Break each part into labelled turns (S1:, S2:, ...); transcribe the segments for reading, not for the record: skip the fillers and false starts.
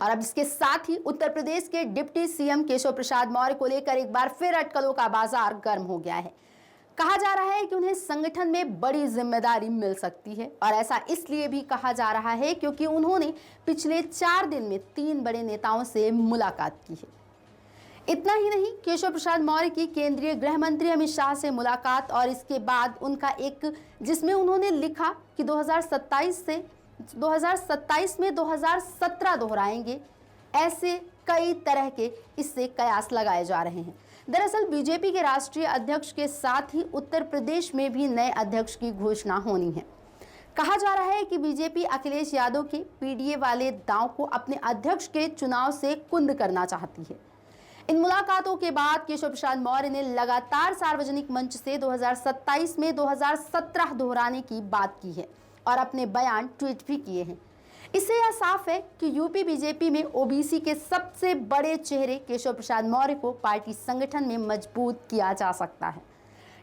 S1: और अब इसके साथ ही उत्तर प्रदेश के डिप्टी सीएम केशव प्रसाद मौर्य को लेकर एक बार फिर अटकलों का बाजार गर्म हो गया है। कहा जा रहा है कि उन्हें संगठन में बड़ी जिम्मेदारी मिल सकती है और ऐसा इसलिए भी कहा जा रहा है क्योंकि उन्होंने पिछले 4 दिन में 3 बड़े नेताओं से मुलाकात की है। इतना ही नहीं, केशव प्रसाद मौर्य की केंद्रीय गृह मंत्री अमित शाह से मुलाकात और इसके बाद उनका एक जिसमें उन्होंने लिखा कि 2027 में 2017 दोहराएंगे, ऐसे कई तरह के इससे कयास लगाए जा रहे हैं। दरअसल बीजेपी के राष्ट्रीय अध्यक्ष के साथ ही उत्तर प्रदेश में भी नए अध्यक्ष की घोषणा होनी है। कहा जा रहा है कि बीजेपी अखिलेश यादव के पीडीए वाले दांव को अपने अध्यक्ष के चुनाव से कुंद करना चाहती है। इन मुलाकातों के बाद केशव प्रसाद मौर्य ने लगातार सार्वजनिक मंच से 2027 में 2017 दोहराने की बात की है और अपने बयान ट्वीट भी किए हैं। इससे यह साफ है कि यूपी बीजेपी में ओबीसी के सबसे बड़े चेहरे केशव प्रसाद मौर्य को पार्टी संगठन में मजबूत किया जा सकता है।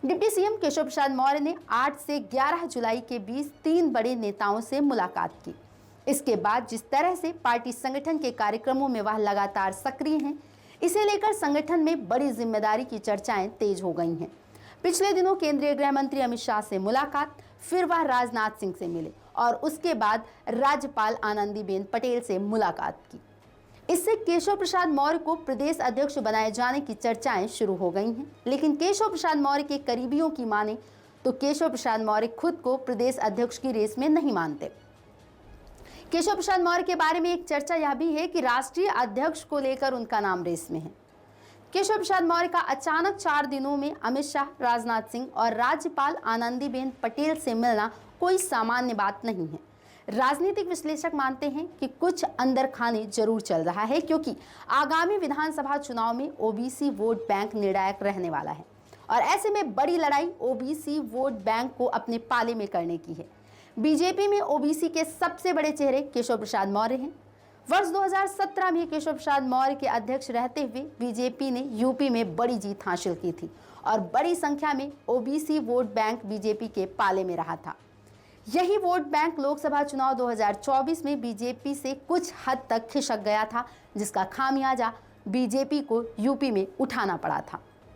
S1: डिप्टी सीएम केशव प्रसाद मौर्य ने 8 से 11 जुलाई के बीच 3 बड़े नेताओं से मुलाकात की। इसके बाद जिस तरह से पार्टी संगठन के कार्यक्रमों में वह लगातार सक्रिय हैं, इसे लेकर संगठन में बड़ी जिम्मेदारी की चर्चाएं तेज हो गई हैं। पिछले दिनों केंद्रीय गृह मंत्री अमित शाह से मुलाकात, फिर वह राजनाथ सिंह से मिले और उसके बाद राज्यपाल आनंदीबेन पटेल से मुलाकात की। इससे केशव प्रसाद मौर्य को प्रदेश अध्यक्ष बनाए जाने की चर्चाएं शुरू हो गई हैं। लेकिन केशव प्रसाद मौर्य के करीबियों की माने तो केशव प्रसाद मौर्य खुद को प्रदेश अध्यक्ष की रेस में नहीं मानते। केशव प्रसाद मौर्य के बारे में एक चर्चा यह भी है कि राष्ट्रीय अध्यक्ष को लेकर उनका नाम रेस में है। केशव प्रसाद मौर्य का अचानक 4 दिनों में अमित शाह, राजनाथ सिंह और राज्यपाल आनंदीबेन पटेल से मिलना कोई सामान्य बात नहीं है। राजनीतिक विश्लेषक मानते हैं कि कुछ अंदर खाने जरूर चल रहा है, क्योंकि आगामी विधानसभा चुनाव में ओबीसी वोट बैंक निर्णायक रहने वाला है और ऐसे में बड़ी लड़ाई ओबीसी वोट बैंक को अपने पाले में करने की है। बीजेपी में ओबीसी के सबसे बड़े चेहरे केशव प्रसाद मौर्य हैं। वर्ष 2017 में केशव प्रसाद मौर्य के अध्यक्ष रहते हुए बीजेपी ने यूपी में बड़ी जीत हासिल की थी और बड़ी संख्या में ओबीसी वोट बैंक बीजेपी के पाले में रहा था। यही वोट बैंक लोकसभा चुनाव 2024 में बीजेपी से कुछ हद तक खिसक गया था, जिसका खामियाजा बीजेपी को यूपी में उठाना पड़ा था।